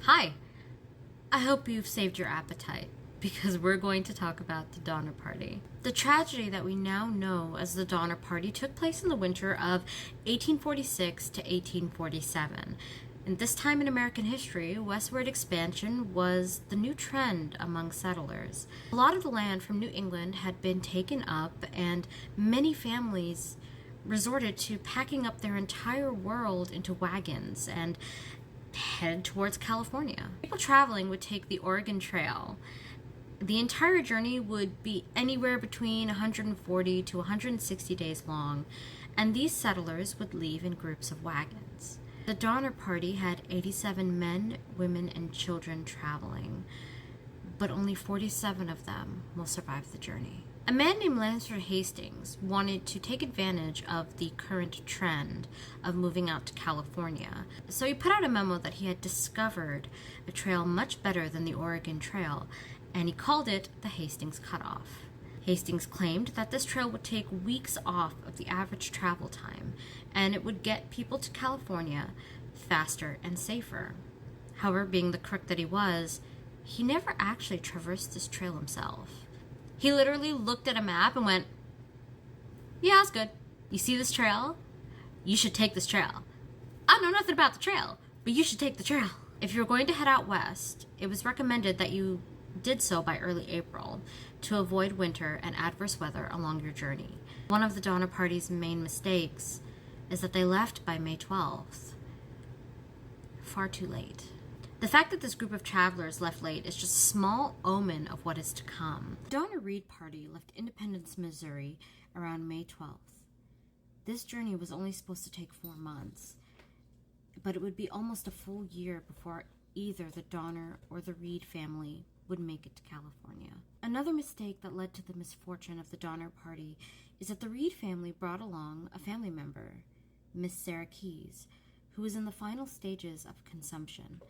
Hi, I hope you've saved your appetite because we're going to talk about the Donner Party. The tragedy that we now know as the Donner Party took place in the winter of 1846 to 1847. And this time in American history, westward expansion was the new trend among settlers. A lot of the land from New England had been taken up, and many families resorted to packing up their entire world into wagons and head towards California. People traveling would take the Oregon Trail. The entire journey would be anywhere between 140 to 160 days long, and these settlers would leave in groups of wagons. The Donner Party had 87 men, women, and children traveling, but only 47 of them will survive the journey. A man named Lancer Hastings wanted to take advantage of the current trend of moving out to California. So he put out a memo that he had discovered a trail much better than the Oregon Trail, and he called it the Hastings Cutoff. Hastings claimed that this trail would take weeks off of the average travel time, and it would get people to California faster and safer. However, being the crook that he was, he never actually traversed this trail himself. He literally looked at a map and went, "Yeah, that's good. You see this trail? You should take this trail. I know nothing about the trail, but you should take the trail." If you're going to head out west, it was recommended that you did so by early April to avoid winter and adverse weather along your journey. One of the Donner Party's main mistakes is that they left by May 12th. Far too late. The fact that this group of travelers left late is just a small omen of what is to come. The Donner Reed Party left Independence, Missouri around May 12th. This journey was only supposed to take 4 months, but it would be almost a full year before either the Donner or the Reed family would make it to California. Another mistake that led to the misfortune of the Donner Party is that the Reed family brought along a family member, Miss Sarah Keyes, who was in the final stages of consumption.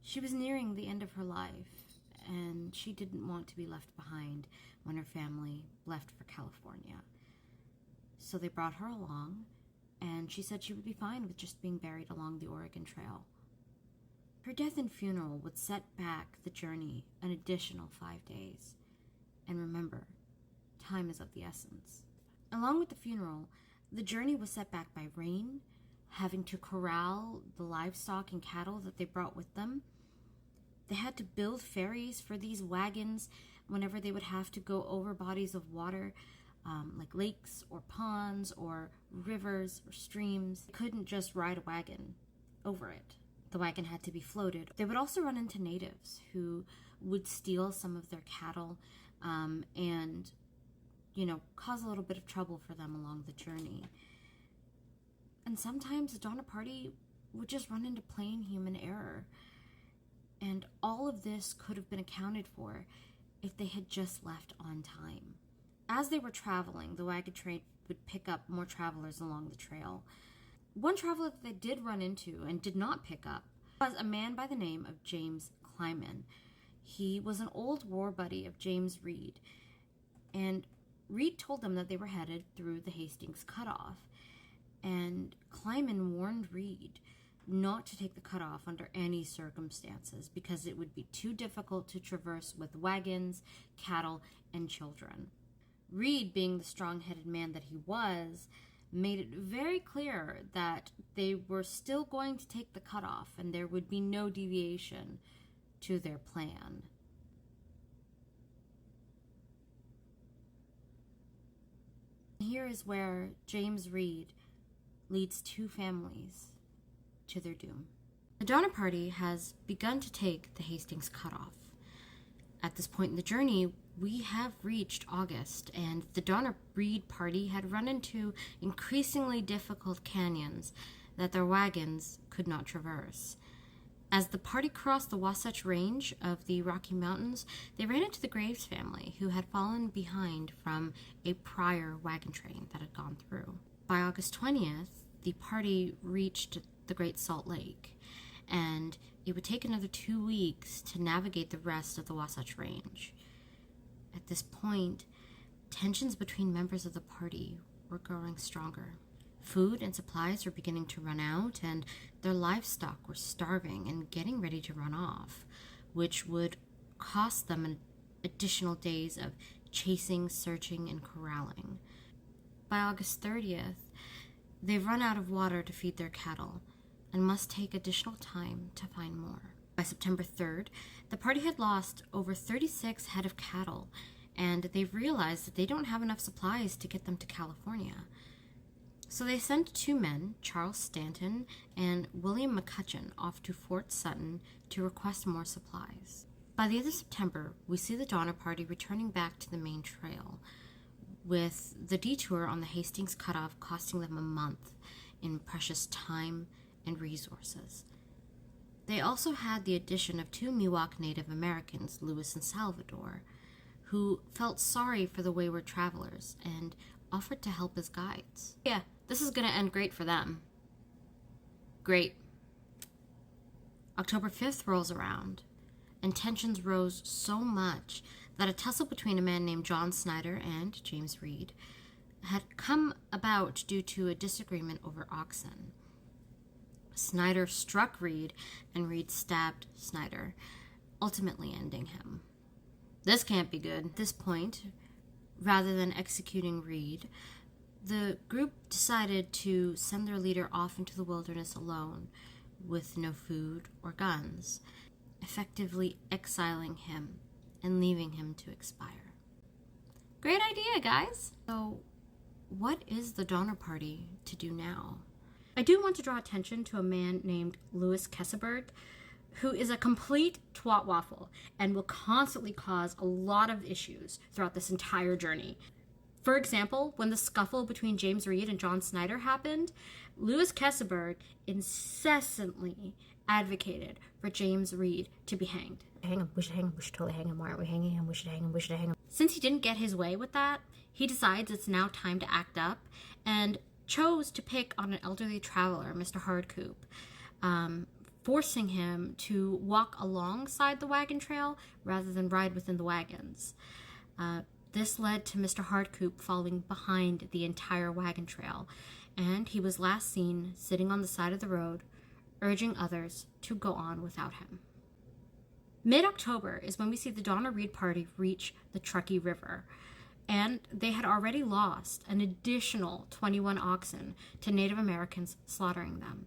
She was nearing the end of her life, and she didn't want to be left behind when her family left for California. So they brought her along, and she said she would be fine with just being buried along the Oregon Trail. Her death and funeral would set back the journey an additional 5 days. And remember, time is of the essence. Along with the funeral, the journey was set back by rain, having to corral the livestock and cattle that they brought with them. They had to build ferries for these wagons whenever they would have to go over bodies of water, like lakes or ponds or rivers or streams. They couldn't just ride a wagon over it. The wagon had to be floated. They would also run into natives who would steal some of their cattle and, cause a little bit of trouble for them along the journey. And sometimes the Donner Party would just run into plain human error. And all of this could have been accounted for if they had just left on time. As they were traveling, the wagon train would pick up more travelers along the trail. One traveler that they did run into and did not pick up was a man by the name of James Clyman. He was an old war buddy of James Reed, and Reed told them that they were headed through the Hastings Cutoff. And Clyman warned Reed not to take the cutoff under any circumstances because it would be too difficult to traverse with wagons, cattle, and children. Reed, being the strong-headed man that he was, made it very clear that they were still going to take the cutoff and there would be no deviation to their plan. Here is where James Reed leads 2 families to their doom. The Donner Party has begun to take the Hastings Cutoff. At this point in the journey, we have reached August, and the Donner Reed Party had run into increasingly difficult canyons that their wagons could not traverse. As the party crossed the Wasatch Range of the Rocky Mountains, they ran into the Graves family, who had fallen behind from a prior wagon train that had gone through. By August 20th, the party reached the Great Salt Lake, and it would take another 2 weeks to navigate the rest of the Wasatch Range. At this point, tensions between members of the party were growing stronger. Food and supplies were beginning to run out, and their livestock were starving and getting ready to run off, which would cost them an additional days of chasing, searching, and corralling. By August 30th, they've run out of water to feed their cattle and must take additional time to find more. By September 3rd, the party had lost over 36 head of cattle, and they've realized that they don't have enough supplies to get them to California. So they sent two men, Charles Stanton and William McCutcheon, off to Fort Sutton to request more supplies. By the end of September, we see the Donner Party returning back to the main trail, with the detour on the Hastings cutoff costing them a month in precious time and resources. They also had the addition of two Miwok Native Americans, Louis and Salvador, who felt sorry for the wayward travelers and offered to help as guides. Yeah, this is going to end great for them. Great. October 5th rolls around, and tensions rose so much that a tussle between a man named John Snyder and James Reed had come about due to a disagreement over oxen. Snyder struck Reed, and Reed stabbed Snyder, ultimately ending him. This can't be good. At this point, rather than executing Reed, the group decided to send their leader off into the wilderness alone, with no food or guns, effectively exiling him and leaving him to expire. Great idea, guys! So, what is the Donner Party to do now? I do want to draw attention to a man named Louis Kesselberg, who is a complete twat waffle and will constantly cause a lot of issues throughout this entire journey. For example, when the scuffle between James Reed and John Snyder happened, Louis Kesselberg incessantly advocated for James Reed to be hanged. Hang him, we should hang him, we should totally hang him. Why aren't we hanging him? We should hang him, we should hang him. Since he didn't get his way with that, he decides it's now time to act up and chose to pick on an elderly traveler, Mr. Hardcoop, forcing him to walk alongside the wagon trail rather than ride within the wagons. This led to Mr. Hardcoop following behind the entire wagon trail, and he was last seen sitting on the side of the road, urging others to go on without him. Mid-October is when we see the Donner Reed Party reach the Truckee River, and they had already lost an additional 21 oxen to Native Americans slaughtering them.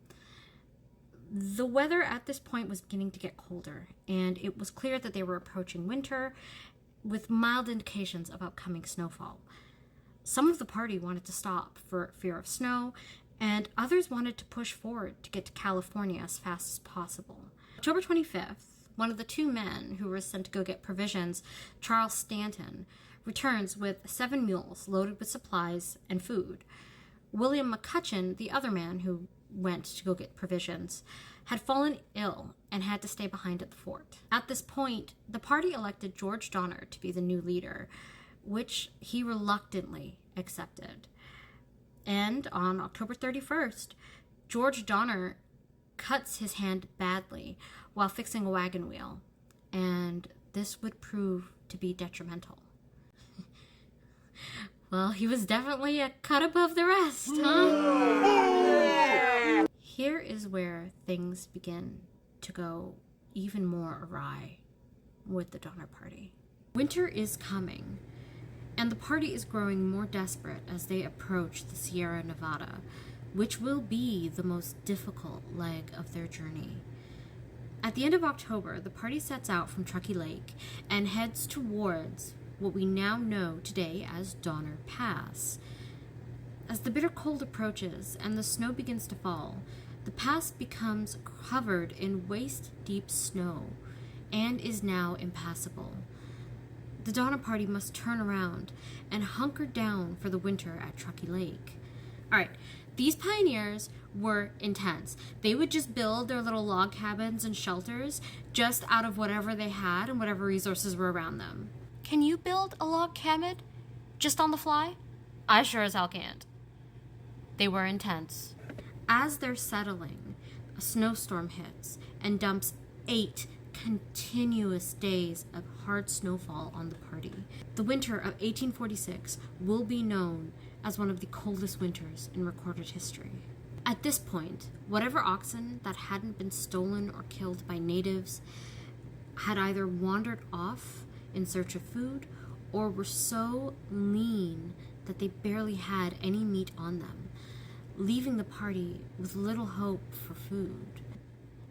The weather at this point was beginning to get colder, and it was clear that they were approaching winter, with mild indications of upcoming snowfall. Some of the party wanted to stop for fear of snow, and others wanted to push forward to get to California as fast as possible. October 25th, one of the two men who were sent to go get provisions, Charles Stanton, returns with 7 mules loaded with supplies and food. William McCutcheon, the other man who went to go get provisions, had fallen ill and had to stay behind at the fort. At this point, the party elected George Donner to be the new leader, which he reluctantly accepted. And on October 31st, George Donner cuts his hand badly while fixing a wagon wheel, and this would prove to be detrimental. Well, he was definitely a cut above the rest, huh? Here is where things begin to go even more awry with the Donner Party. Winter is coming, and the party is growing more desperate as they approach the Sierra Nevada, which will be the most difficult leg of their journey. At the end of October, the party sets out from Truckee Lake and heads towards what we now know today as Donner Pass. As the bitter cold approaches and the snow begins to fall, the pass becomes covered in waist-deep snow and is now impassable. The Donner Party must turn around and hunker down for the winter at Truckee Lake. All right, these pioneers were intense. They would just build their little log cabins and shelters just out of whatever they had and whatever resources were around them. Can you build a log cabin just on the fly? I sure as hell can't. They were intense. As they're settling, a snowstorm hits and dumps 8 continuous days of hard snowfall on the party. The winter of 1846 will be known as one of the coldest winters in recorded history. At this point, whatever oxen that hadn't been stolen or killed by natives had either wandered off in search of food or were so lean that they barely had any meat on them, leaving the party with little hope for food.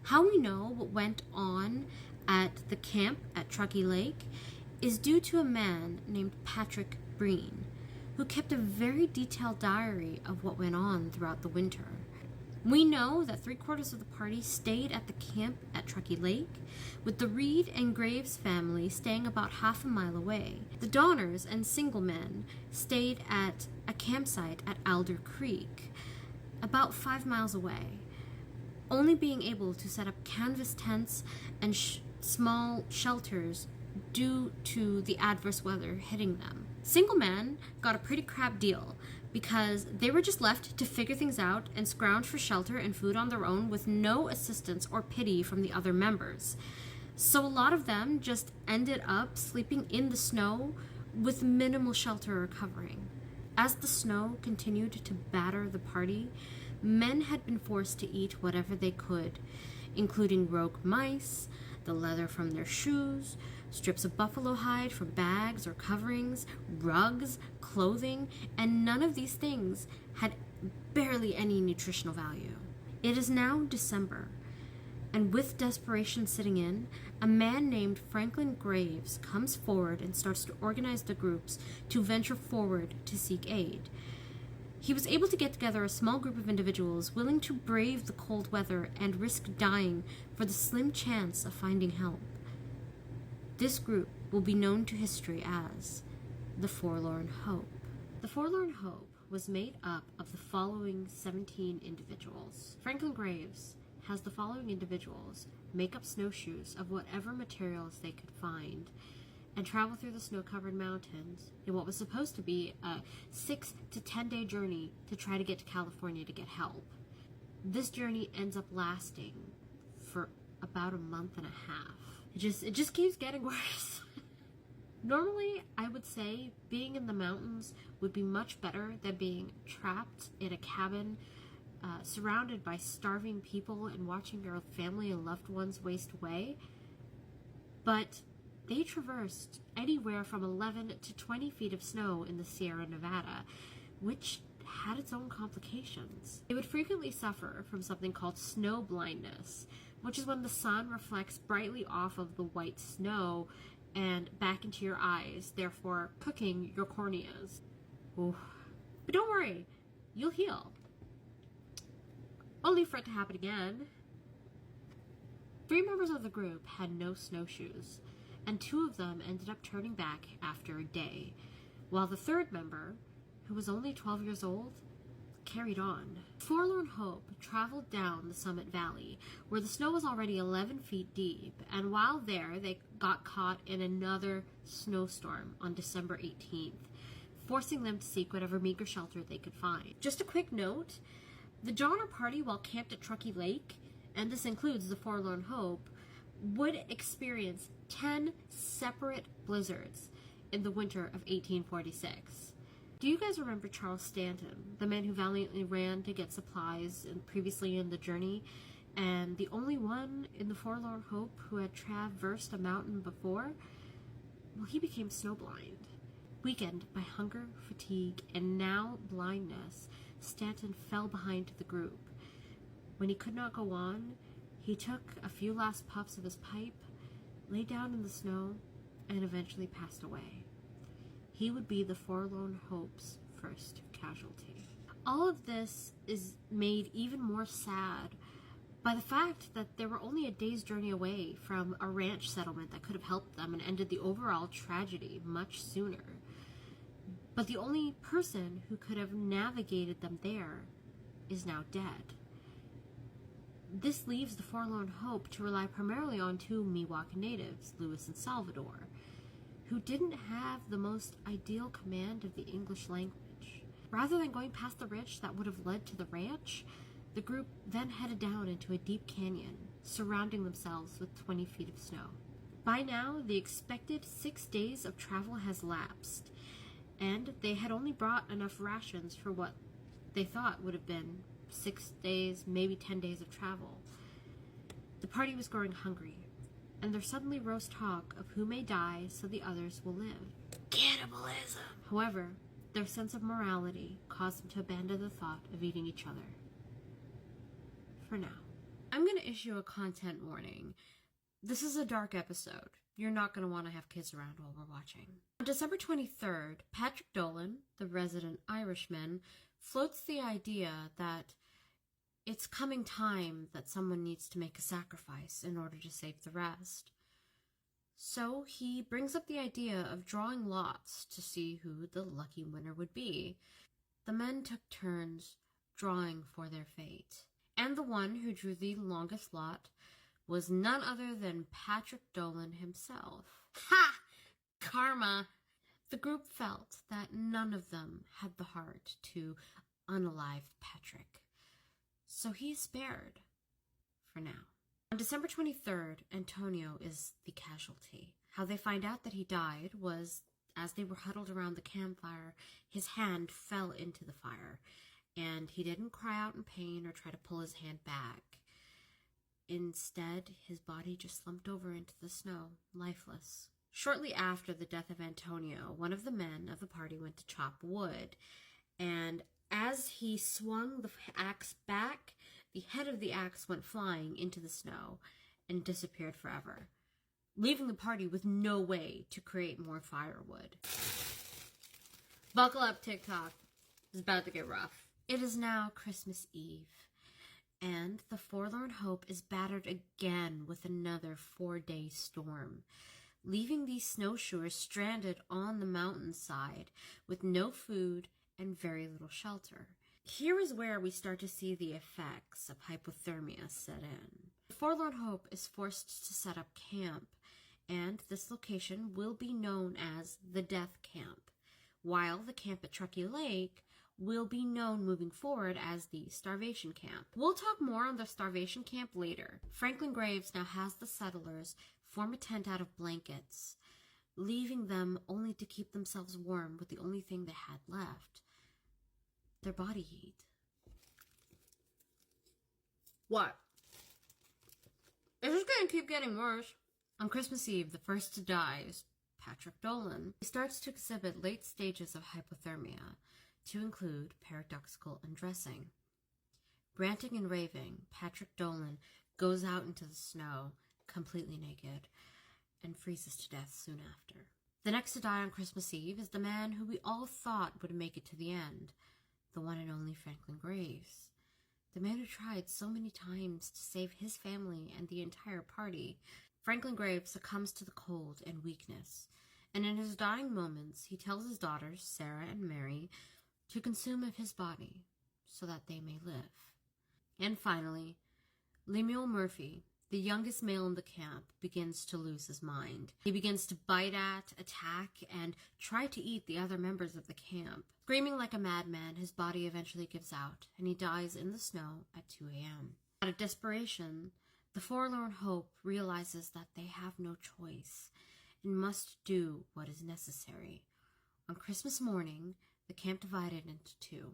How we know what went on at the camp at Truckee Lake is due to a man named Patrick Breen, who kept a very detailed diary of what went on throughout the winter. We know that 3/4 of the party stayed at the camp at Truckee Lake, with the Reed and Graves family staying about half a mile away. The Donners and single men stayed at a campsite at Alder Creek, about 5 miles away, only being able to set up canvas tents and small shelters due to the adverse weather hitting them. Single men got a pretty crap deal because they were just left to figure things out and scrounge for shelter and food on their own with no assistance or pity from the other members. So a lot of them just ended up sleeping in the snow with minimal shelter or covering. As the snow continued to batter the party, men had been forced to eat whatever they could, including rogue mice, the leather from their shoes, strips of buffalo hide from bags or coverings, rugs, clothing, and none of these things had barely any nutritional value. It is now December, and with desperation sitting in, a man named Franklin Graves comes forward and starts to organize the groups to venture forward to seek aid. He was able to get together a small group of individuals willing to brave the cold weather and risk dying for the slim chance of finding help. This group will be known to history as the Forlorn Hope. The Forlorn Hope was made up of the following 17 individuals. Franklin Graves has the following individuals make up snowshoes of whatever materials they could find and travel through the snow-covered mountains in what was supposed to be a 6 to 10 day journey to try to get to California to get help. This journey ends up lasting for about a month and a half. It just keeps getting worse. Normally, I would say being in the mountains would be much better than being trapped in a cabin, surrounded by starving people and watching your family and loved ones waste away. But they traversed anywhere from 11 to 20 feet of snow in the Sierra Nevada, which had its own complications. They would frequently suffer from something called snow blindness, which is when the sun reflects brightly off of the white snow and back into your eyes, therefore cooking your corneas. Ooh. But don't worry, you'll heal. Only for it to happen again. 3 members of the group had no snowshoes, and 2 of them ended up turning back after a day, while the 3rd member, who was only 12 years old, carried on. Forlorn Hope traveled down the Summit Valley, where the snow was already 11 feet deep, and while there, they got caught in another snowstorm on December 18th, forcing them to seek whatever meager shelter they could find. Just a quick note, the Donner Party, while camped at Truckee Lake, and this includes the Forlorn Hope, would experience 10 separate blizzards in the winter of 1846. Do you guys remember Charles Stanton, the man who valiantly ran to get supplies previously in the journey, and the only one in the Forlorn Hope who had traversed a mountain before? Well, he became snowblind. Weakened by hunger, fatigue, and now blindness, Stanton fell behind the group. When he could not go on, he took a few last puffs of his pipe, lay down in the snow, and eventually passed away. He would be the Forlorn Hope's first casualty. All of this is made even more sad by the fact that they were only a day's journey away from a ranch settlement that could have helped them and ended the overall tragedy much sooner. But the only person who could have navigated them there is now dead. This leaves the Forlorn Hope to rely primarily on 2 Miwok natives, Louis and Salvador, who didn't have the most ideal command of the English language. Rather than going past the ridge that would have led to the ranch, the group then headed down into a deep canyon, surrounding themselves with 20 feet of snow. By now, the expected 6 days of travel has lapsed, And they had only brought enough rations for what they thought would have been 6 days, maybe 10 days of travel. The party was growing hungry, and there suddenly rose talk of who may die so the others will live. Cannibalism! However, their sense of morality caused them to abandon the thought of eating each other. For now. I'm going to issue a content warning. This is a dark episode. You're not going to want to have kids around while we're watching. On December 23rd, Patrick Dolan, the resident Irishman, floats the idea that it's coming time that someone needs to make a sacrifice in order to save the rest. So he brings up the idea of drawing lots to see who the lucky winner would be. The men took turns drawing for their fate. And the one who drew the longest lot was none other than Patrick Dolan himself. Ha! Karma! The group felt that none of them had the heart to unalive Patrick. So he is spared. For now. On December 23rd, Antonio is the casualty. How they find out that he died was, as they were huddled around the campfire, his hand fell into the fire, and he didn't cry out in pain or try to pull his hand back. Instead, his body just slumped over into the snow, lifeless. Shortly after the death of Antonio, one of the men of the party went to chop wood, and as he swung the axe back, the head of the axe went flying into the snow and disappeared forever, leaving the party with no way to create more firewood. Buckle up, TikTok. It's about to get rough. It is now Christmas Eve, and the forlorn hope is battered again with another 4-day storm, leaving these snowshoers stranded on the mountainside with no food and very little shelter. Here is where we start to see the effects of hypothermia set in. The forlorn hope is forced to set up camp, and this location will be known as the Death Camp, while the camp at Truckee Lake will be known moving forward as the Starvation Camp. We'll talk more on the Starvation Camp later. Franklin Graves now has the settlers form a tent out of blankets, leaving them only to keep themselves warm with the only thing they had left, their body heat. What? Is this going to keep getting worse? On Christmas Eve, the first to die is Patrick Dolan. He starts to exhibit late stages of hypothermia, to include paradoxical undressing. Ranting and raving, Patrick Dolan goes out into the snow, completely naked, and freezes to death soon after. The next to die on Christmas Eve is the man who we all thought would make it to the end, the one and only Franklin Graves. The man who tried so many times to save his family and the entire party. Franklin Graves succumbs to the cold and weakness, and in his dying moments, he tells his daughters, Sarah and Mary, to consume of his body so that they may live. And finally, Lemuel Murphy, the youngest male in the camp, begins to lose his mind. He begins to bite at, attack, and try to eat the other members of the camp. Screaming like a madman, his body eventually gives out, and he dies in the snow at 2 a.m. Out of desperation, the forlorn hope realizes that they have no choice and must do what is necessary. On Christmas morning, the camp divided into two,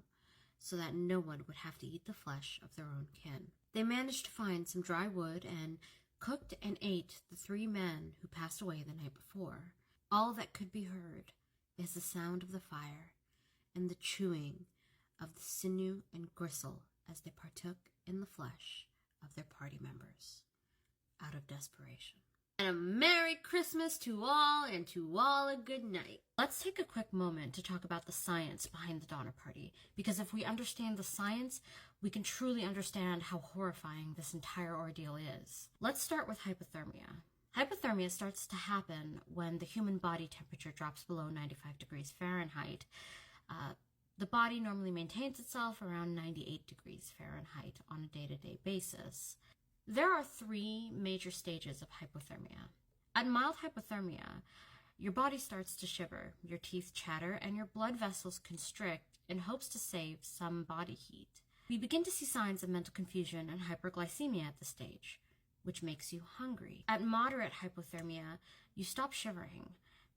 so that no one would have to eat the flesh of their own kin. They managed to find some dry wood and cooked and ate the 3 men who passed away the night before. All that could be heard is the sound of the fire and the chewing of the sinew and gristle as they partook in the flesh of their party members, out of desperation. And a Merry Christmas to all, and to all a good night. Let's take a quick moment to talk about the science behind the Donner Party, because if we understand the science, we can truly understand how horrifying this entire ordeal is. Let's start with hypothermia. Hypothermia starts to happen when the human body temperature drops below 95 degrees Fahrenheit. The body normally maintains itself around 98 degrees Fahrenheit on a day-to-day basis. There are 3 major stages of hypothermia. At mild hypothermia, your body starts to shiver, your teeth chatter, and your blood vessels constrict in hopes to save some body heat. We begin to see signs of mental confusion and hyperglycemia at this stage, which makes you hungry. At moderate hypothermia, you stop shivering,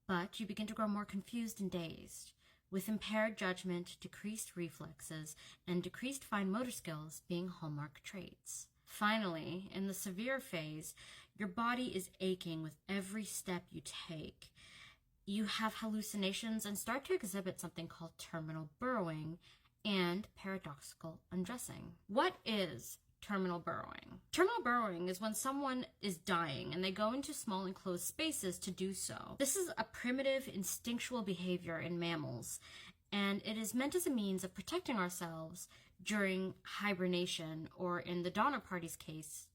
but you begin to grow more confused and dazed, with impaired judgment, decreased reflexes, and decreased fine motor skills being hallmark traits. Finally, in the severe phase, your body is aching with every step you take. You have hallucinations and start to exhibit something called terminal burrowing and paradoxical undressing. What is terminal burrowing? Terminal burrowing is when someone is dying and they go into small enclosed spaces to do so. This is a primitive instinctual behavior in mammals, and it is meant as a means of protecting ourselves during hibernation, or in the Donner Party's case,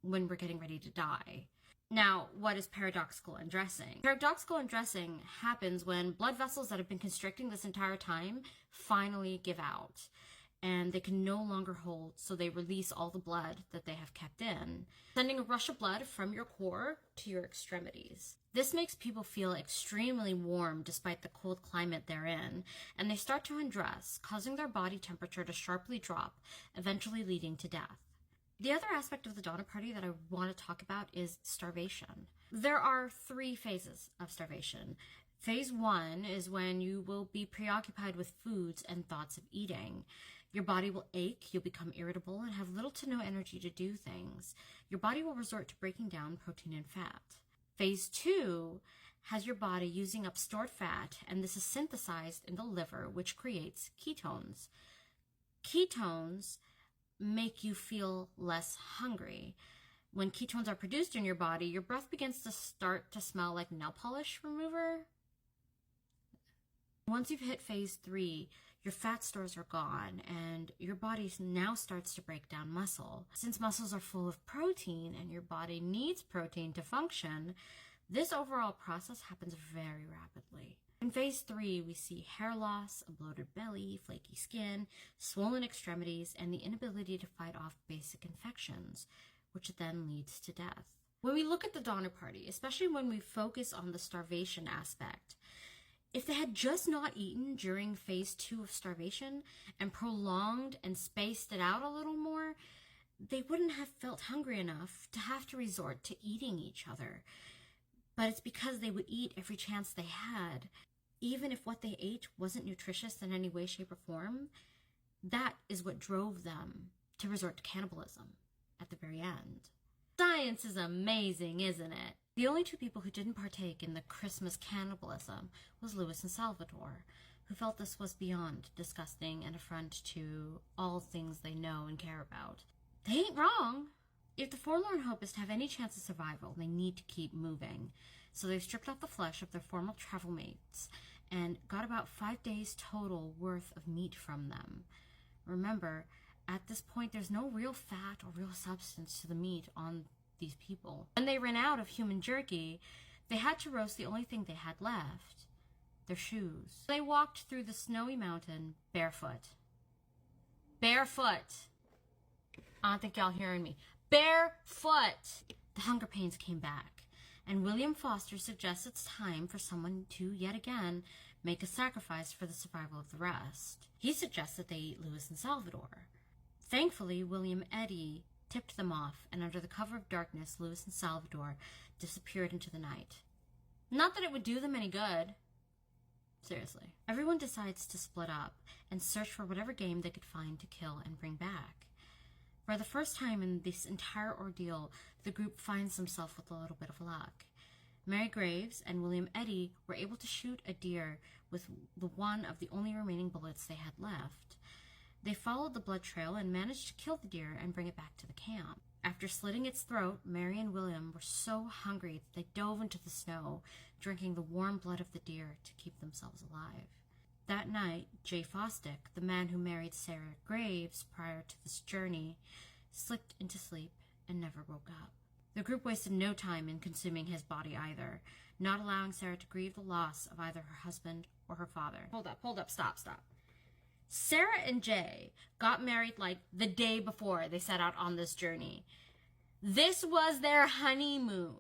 when we're getting ready to die. Now, what is paradoxical undressing? Paradoxical undressing happens when blood vessels that have been constricting this entire time finally give out, and they can no longer hold, so they release all the blood that they have kept in, sending a rush of blood from your core to your extremities. This makes people feel extremely warm despite the cold climate they're in, and they start to undress, causing their body temperature to sharply drop, eventually leading to death. The other aspect of the Donner Party that I want to talk about is starvation. There are 3 phases of starvation. Phase 1 is when you will be preoccupied with foods and thoughts of eating. Your body will ache, you'll become irritable, and have little to no energy to do things. Your body will resort to breaking down protein and fat. Phase 2 has your body using up stored fat, and this is synthesized in the liver, which creates ketones. Ketones make you feel less hungry. When ketones are produced in your body, your breath begins to start to smell like nail polish remover. Once you've hit phase 3, your fat stores are gone and your body now starts to break down muscle. Since muscles are full of protein and your body needs protein to function, this overall process happens very rapidly. In phase 3, we see hair loss, a bloated belly, flaky skin, swollen extremities, and the inability to fight off basic infections, which then leads to death. When we look at the Donner Party, especially when we focus on the starvation aspect, if they had just not eaten during phase 2 of starvation and prolonged and spaced it out a little more, they wouldn't have felt hungry enough to have to resort to eating each other. But it's because they would eat every chance they had. Even if what they ate wasn't nutritious in any way, shape, or form, that is what drove them to resort to cannibalism at the very end. Science is amazing, isn't it? The only 2 people who didn't partake in the Christmas cannibalism was Louis and Salvador, who felt this was beyond disgusting and affront to all things they know and care about. They ain't wrong. If the forlorn hope is to have any chance of survival, they need to keep moving. So they've stripped off the flesh of their former travel mates and got about 5 days total worth of meat from them. Remember, at this point, there's no real fat or real substance to the meat on these people. When they ran out of human jerky, they had to roast the only thing they had left, their shoes. They walked through the snowy mountain barefoot. Barefoot! I don't think y'all hearing me. Barefoot! The hunger pains came back, and William Foster suggests it's time for someone to, yet again, make a sacrifice for the survival of the rest. He suggests that they eat Louis and Salvador. Thankfully, William Eddy tipped them off, and under the cover of darkness, Louis and Salvador disappeared into the night. Not that it would do them any good. Seriously. Everyone decides to split up and search for whatever game they could find to kill and bring back. For the first time in this entire ordeal, the group finds themselves with a little bit of luck. Mary Graves and William Eddy were able to shoot a deer with the one of the only remaining bullets they had left. They followed the blood trail and managed to kill the deer and bring it back to the camp. After slitting its throat, Mary and William were so hungry that they dove into the snow, drinking the warm blood of the deer to keep themselves alive. That night, Jay Fosdick, the man who married Sarah Graves prior to this journey, slipped into sleep and never woke up. The group wasted no time in consuming his body either, not allowing Sarah to grieve the loss of either her husband or her father. Hold up, stop. Sarah and Jay got married like the day before they set out on this journey. This was their honeymoon.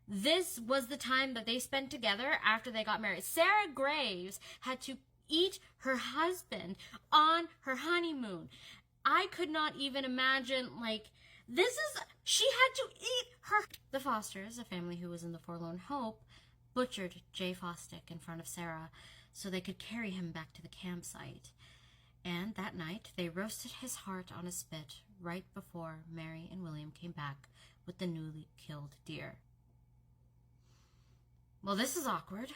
This was the time that they spent together after they got married. Sarah Graves had to eat her husband on her honeymoon. I could not even imagine, she had to eat her. The Fosters, a family who was in the forlorn hope, butchered Jay Fosdick in front of Sarah, so they could carry him back to the campsite. And that night, they roasted his heart on a spit right before Mary and William came back with the newly killed deer. Well, this is awkward.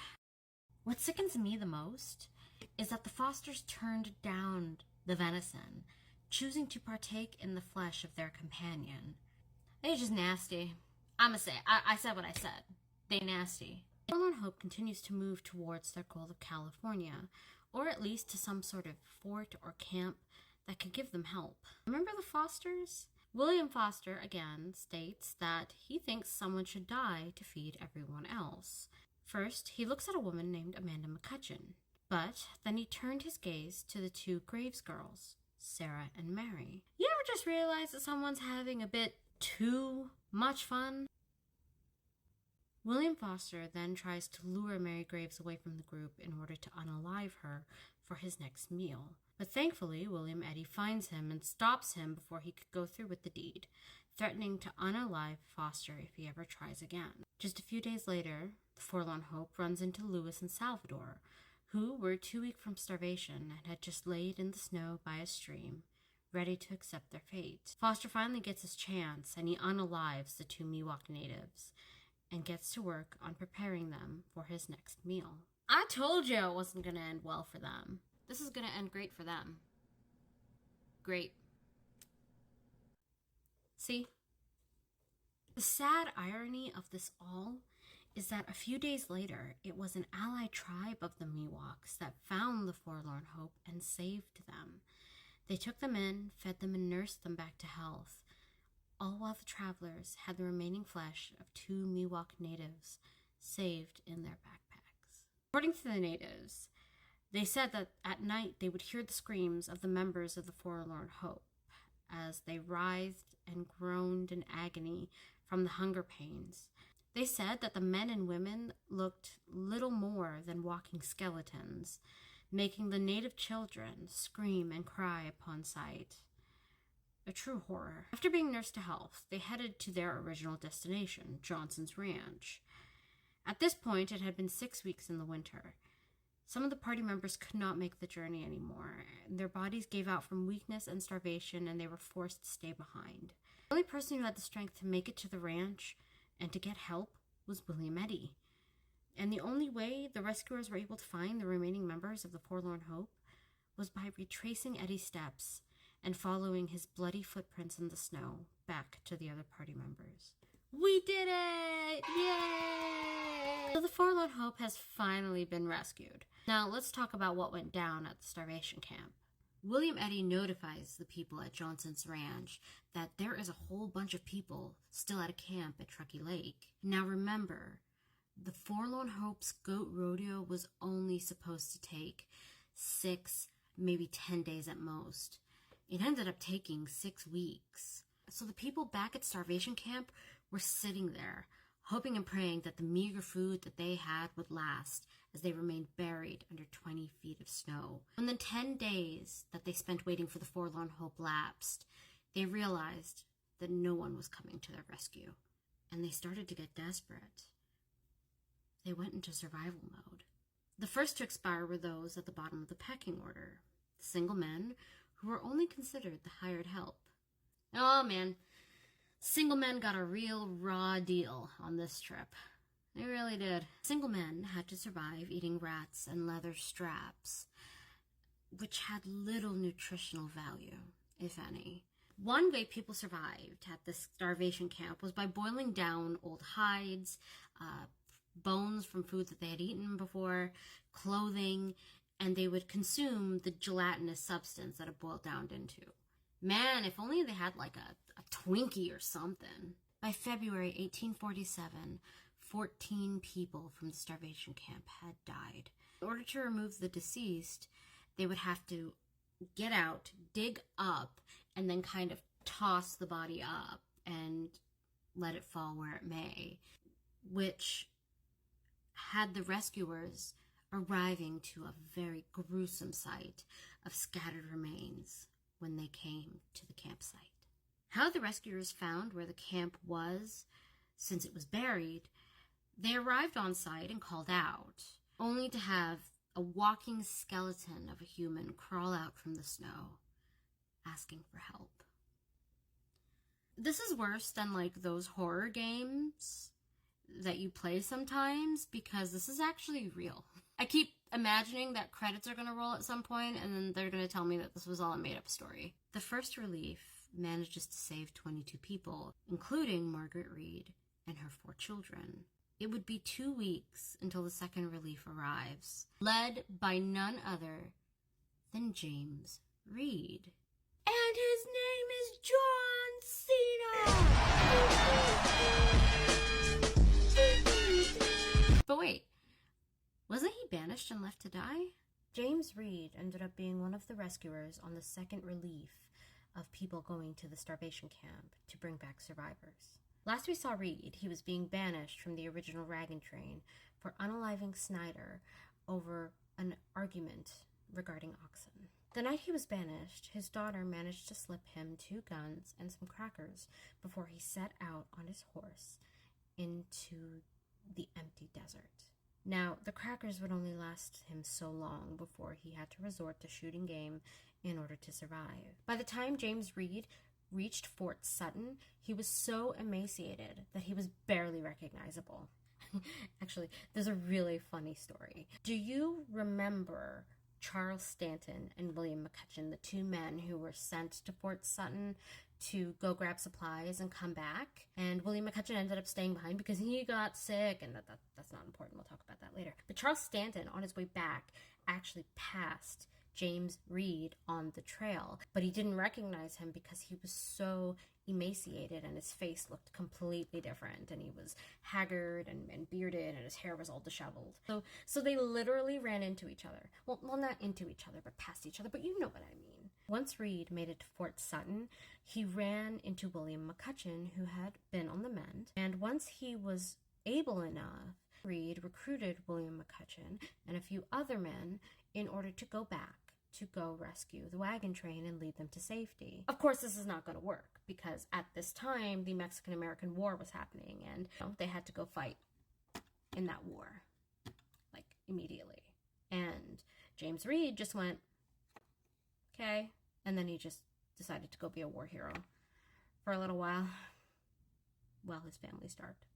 What sickens me the most is that the Fosters turned down the venison, choosing to partake in the flesh of their companion. They're just nasty. I'ma say, I said what I said. They nasty. Forlorn Hope continues to move towards their goal of California, or at least to some sort of fort or camp that could give them help. Remember the Fosters? William Foster, again, states that he thinks someone should die to feed everyone else. First, he looks at a woman named Amanda McCutcheon, but then he turned his gaze to the two Graves girls, Sarah and Mary. You ever just realize that someone's having a bit too much fun? William Foster then tries to lure Mary Graves away from the group in order to unalive her for his next meal. But thankfully, William Eddy finds him and stops him before he could go through with the deed, threatening to unalive Foster if he ever tries again. Just a few days later, the Forlorn Hope runs into Louis and Salvador, who were 2 weeks from starvation and had just laid in the snow by a stream, ready to accept their fate. Foster finally gets his chance, and he unalives the two Miwok natives, and gets to work on preparing them for his next meal. I told you it wasn't going to end well for them. This is going to end great for them. Great. See? The sad irony of this all is that a few days later, it was an allied tribe of the Miwoks that found the Forlorn Hope and saved them. They took them in, fed them, and nursed them back to health, all while the travelers had the remaining flesh of two Miwok natives saved in their backpacks. According to the natives, they said that at night they would hear the screams of the members of the Forlorn Hope as they writhed and groaned in agony from the hunger pains. They said that the men and women looked little more than walking skeletons, making the native children scream and cry upon sight. A true horror. After being nursed to health, they headed to their original destination, Johnson's Ranch. At this point, it had been 6 weeks in the winter. Some of the party members could not make the journey anymore. Their bodies gave out from weakness and starvation, and they were forced to stay behind. The only person who had the strength to make it to the ranch and to get help was William Eddy. And the only way the rescuers were able to find the remaining members of the Forlorn Hope was by retracing Eddy's steps and following his bloody footprints in the snow back to the other party members. We did it! Yay! So the Forlorn Hope has finally been rescued. Now let's talk about what went down at the starvation camp. William Eddy notifies the people at Johnson's Ranch that there is a whole bunch of people still at a camp at Truckee Lake. Now remember, the Forlorn Hope's goat rodeo was only supposed to take 6, maybe 10 days at most. It ended up taking 6 weeks. So the people back at starvation camp were sitting there, hoping and praying that the meager food that they had would last as they remained buried under 20 feet of snow. When the 10 days that they spent waiting for the Forlorn Hope lapsed, they realized that no one was coming to their rescue, and they started to get desperate. They went into survival mode. The first to expire were those at the bottom of the pecking order, the single men who were only considered the hired help. Oh man, single men got a real raw deal on this trip. They really did. Single men had to survive eating rats and leather straps, which had little nutritional value, if any. One way people survived at this starvation camp was by boiling down old hides, bones from food that they had eaten before, clothing, and they would consume the gelatinous substance that it boiled down into. Man, if only they had like a Twinkie or something. By February 1847, 14 people from the starvation camp had died. In order to remove the deceased, they would have to get out, dig up, and then kind of toss the body up and let it fall where it may, which had the rescuers arriving to a very gruesome sight of scattered remains when they came to the campsite. How the rescuers found where the camp was, since it was buried, they arrived on site and called out, only to have a walking skeleton of a human crawl out from the snow, asking for help. This is worse than like those horror games that you play sometimes, because this is actually real. I keep imagining that credits are going to roll at some point and then they're going to tell me that this was all a made-up story. The first relief manages to save 22 people, including Margaret Reed and her 4 children. It would be 2 weeks until the second relief arrives, led by none other than James Reed. And his name is John Cena! But wait, wasn't he banished and left to die? James Reed ended up being one of the rescuers on the second relief of people going to the starvation camp to bring back survivors. Last we saw Reed, he was being banished from the original wagon train for unaliving Snyder over an argument regarding oxen. The night he was banished, his daughter managed to slip him 2 guns and some crackers before he set out on his horse into the empty desert. Now, the crackers would only last him so long before he had to resort to shooting game in order to survive. By the time James Reed reached Fort Sutton, he was so emaciated that he was barely recognizable. Actually, there's a really funny story. Do you remember Charles Stanton and William McCutcheon, the 2 men who were sent to Fort Sutton to go grab supplies and come back? And William McCutcheon ended up staying behind because he got sick, and that's not important. We'll talk about that later. But Charles Stanton, on his way back, actually passed James Reed on the trail, but he didn't recognize him because he was so emaciated and his face looked completely different, and he was haggard and bearded, and his hair was all disheveled. So they literally ran into each other. Well, not into each other, but past each other, but you know what I mean. Once Reed made it to Fort Sutton, he ran into William McCutcheon, who had been on the mend, and once he was able enough, Reed recruited William McCutcheon and a few other men in order to go back to go rescue the wagon train and lead them to safety. Of course, this is not going to work because at this time, the Mexican-American War was happening, and they had to go fight in that war, like, immediately. And James Reed just went, okay, and then he just decided to go be a war hero for a little while his family starved.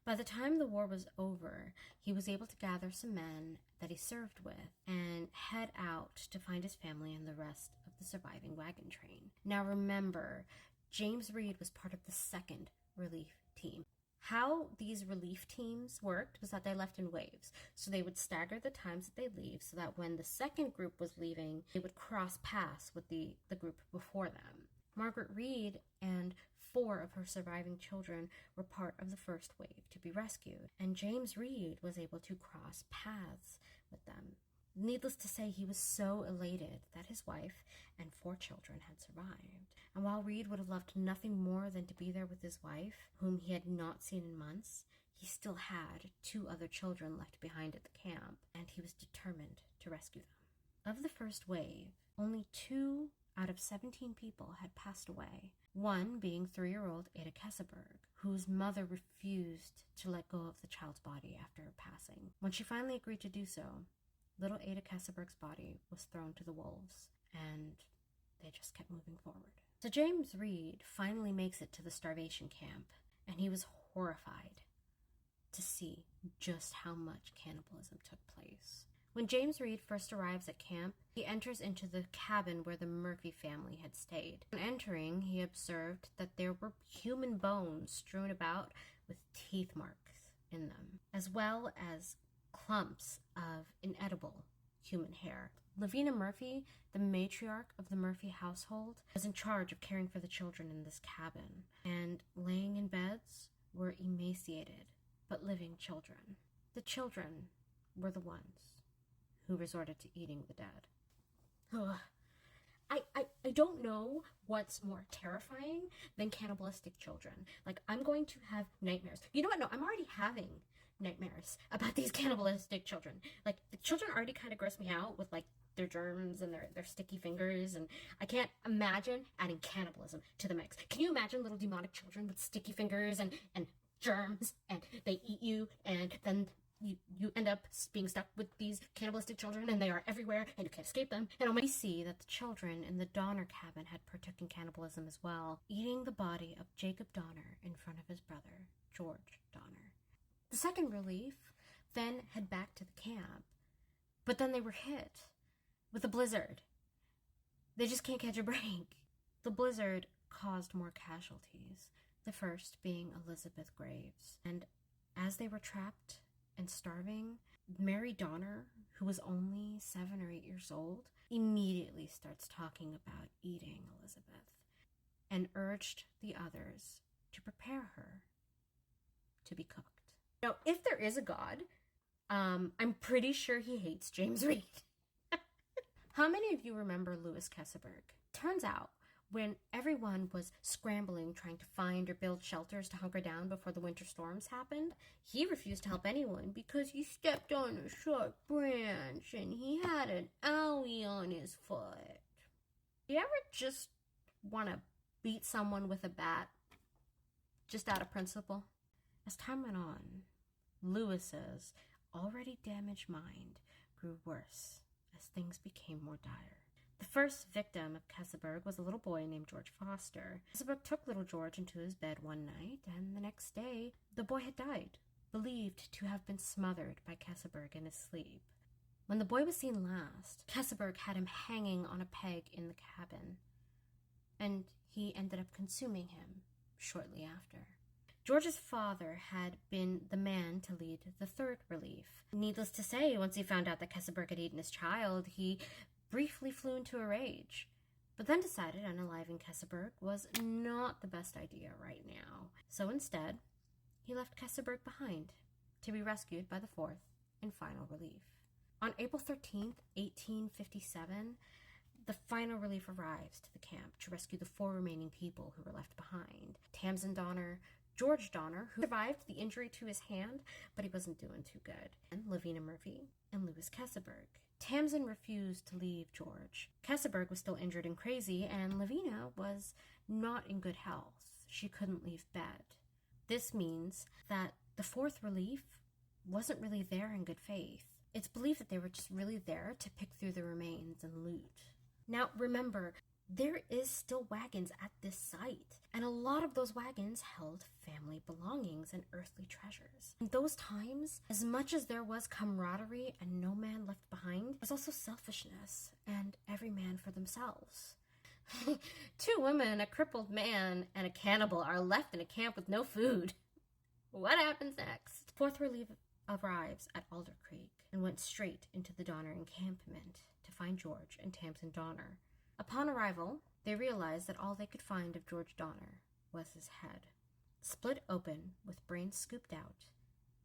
By the time the war was over, he was able to gather some men that he served with and head out to find his family and the rest of the surviving wagon train. Now remember, James Reed was part of the second relief team. How these relief teams worked was that they left in waves. So they would stagger the times that they leave so that when the second group was leaving, they would cross paths with the group before them. Margaret Reed and 4 of her surviving children were part of the first wave to be rescued, and James Reed was able to cross paths with them. Needless to say, he was so elated that his wife and 4 children had survived. And while Reed would have loved nothing more than to be there with his wife, whom he had not seen in months, he still had 2 other children left behind at the camp, and he was determined to rescue them. Of the first wave, only 2 out of 17 people had passed away, one being 3-year-old Ada Kesselberg, whose mother refused to let go of the child's body after her passing. When she finally agreed to do so, little Ada Kesselberg's body was thrown to the wolves, and they just kept moving forward. So James Reed finally makes it to the starvation camp, and he was horrified to see just how much cannibalism took place. When James Reed first arrives at camp, he enters into the cabin where the Murphy family had stayed. On entering, he observed that there were human bones strewn about with teeth marks in them, as well as clumps of inedible human hair. Lavina Murphy, the matriarch of the Murphy household, was in charge of caring for the children in this cabin, and laying in beds were emaciated but living children. The children were the ones who resorted to eating the dead. Ugh. I don't know what's more terrifying than cannibalistic children. Like, I'm going to have nightmares. You know what? No, I'm already having nightmares about these cannibalistic children. Like, the children already kind of gross me out with, like, their germs and their sticky fingers, and I can't imagine adding cannibalism to the mix. Can you imagine little demonic children with sticky fingers and germs and they eat you, and then you end up being stuck with these cannibalistic children, and they are everywhere and you can't escape them. And we see that the children in the Donner cabin had partook in cannibalism as well, eating the body of Jacob Donner in front of his brother, George Donner. The second relief then head back to the camp, but then they were hit with a blizzard. They just can't catch a break. The blizzard caused more casualties, the first being Elizabeth Graves. And as they were trapped and starving, Mary Donner, who was only 7 or 8 years old, immediately starts talking about eating Elizabeth and urged the others to prepare her to be cooked. Now, if there is a God, I'm pretty sure he hates James Reed. How many of you remember Louis Kesselberg? Turns out, when everyone was scrambling trying to find or build shelters to hunker down before the winter storms happened, he refused to help anyone because he stepped on a sharp branch and he had an owie on his foot. You ever just want to beat someone with a bat just out of principle? As time went on, Louis's already damaged mind grew worse as things became more dire. The first victim of Kesselberg was a little boy named George Foster. Kesselberg took little George into his bed one night, and the next day, the boy had died, believed to have been smothered by Kesselberg in his sleep. When the boy was seen last, Kesselberg had him hanging on a peg in the cabin, and he ended up consuming him shortly after. George's father had been the man to lead the third relief. Needless to say, once he found out that Kesselberg had eaten his child, he briefly flew into a rage, but then decided unaliving Kesselberg was not the best idea right now. So instead, he left Kesselberg behind to be rescued by the fourth and final relief. On April 13th, 1857, the final relief arrives to the camp to rescue the 4 remaining people who were left behind. Tamsin Donner, George Donner, who survived the injury to his hand, but he wasn't doing too good, and Lavina Murphy and Louis Kesselberg. Tamsin refused to leave George. Kesselberg was still injured and crazy, and Lavina was not in good health. She couldn't leave bed. This means that the fourth relief wasn't really there in good faith. It's believed that they were just really there to pick through the remains and loot. Now, remember, there is still wagons at this site, and a lot of those wagons held family belongings and earthly treasures. In those times, as much as there was camaraderie and no man left behind, there was also selfishness and every man for themselves. 2 women, a crippled man, and a cannibal are left in a camp with no food. What happens next? Fourth relief arrives at Alder Creek and went straight into the Donner encampment to find George and Tamsin Donner. Upon arrival, they realized that all they could find of George Donner was his head, split open with brains scooped out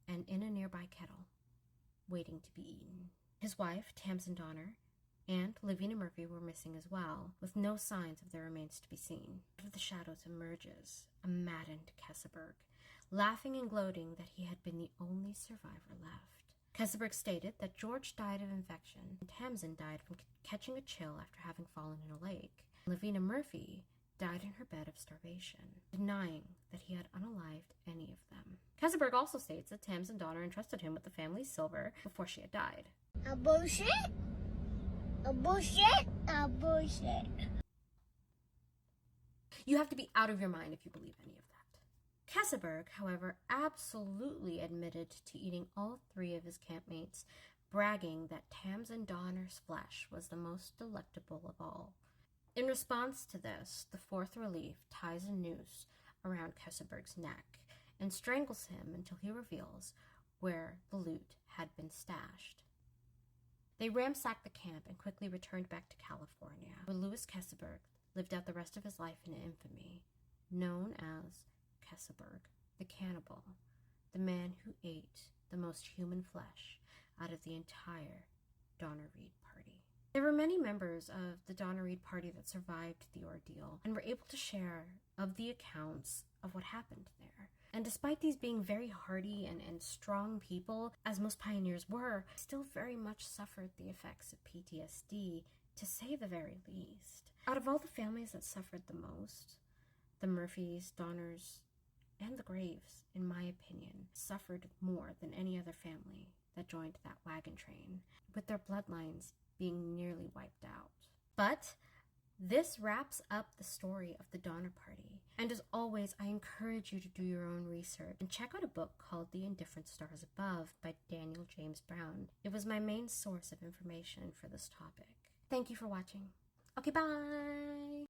and in a nearby kettle, waiting to be eaten. His wife, Tamsin Donner, and Lavina Murphy were missing as well, with no signs of their remains to be seen. Out of the shadows emerges a maddened Kesselberg, laughing and gloating that he had been the only survivor left. Kesselberg stated that George died of infection, and Tamsin died from catching a chill after having fallen in a lake. Lavina Murphy died in her bed of starvation, denying that he had unalived any of them. Kesselberg also states that Tamsin Donner entrusted him with the family's silver before she had died. A bullshit? A bullshit? A bullshit. You have to be out of your mind if you believe any of that. Kesselberg, however, absolutely admitted to eating all 3 of his campmates, bragging that Tamsin Donner's flesh was the most delectable of all. In response to this, the fourth relief ties a noose around Kesselberg's neck and strangles him until he reveals where the loot had been stashed. They ransacked the camp and quickly returned back to California, where Louis Kesselberg lived out the rest of his life in infamy, known as Kesselberg, the cannibal, the man who ate the most human flesh out of the entire Donner Reed party. There were many members of the Donner Reed party that survived the ordeal and were able to share of the accounts of what happened there. And despite these being very hardy and strong people, as most pioneers were, still very much suffered the effects of PTSD, to say the very least. Out of all the families that suffered the most, the Murphys, Donners, and the Graves, in my opinion, suffered more than any other family that joined that wagon train, with their bloodlines being nearly wiped out. But this wraps up the story of the Donner Party. And as always, I encourage you to do your own research and check out a book called The Indifferent Stars Above by Daniel James Brown. It was my main source of information for this topic. Thank you for watching. Okay, bye!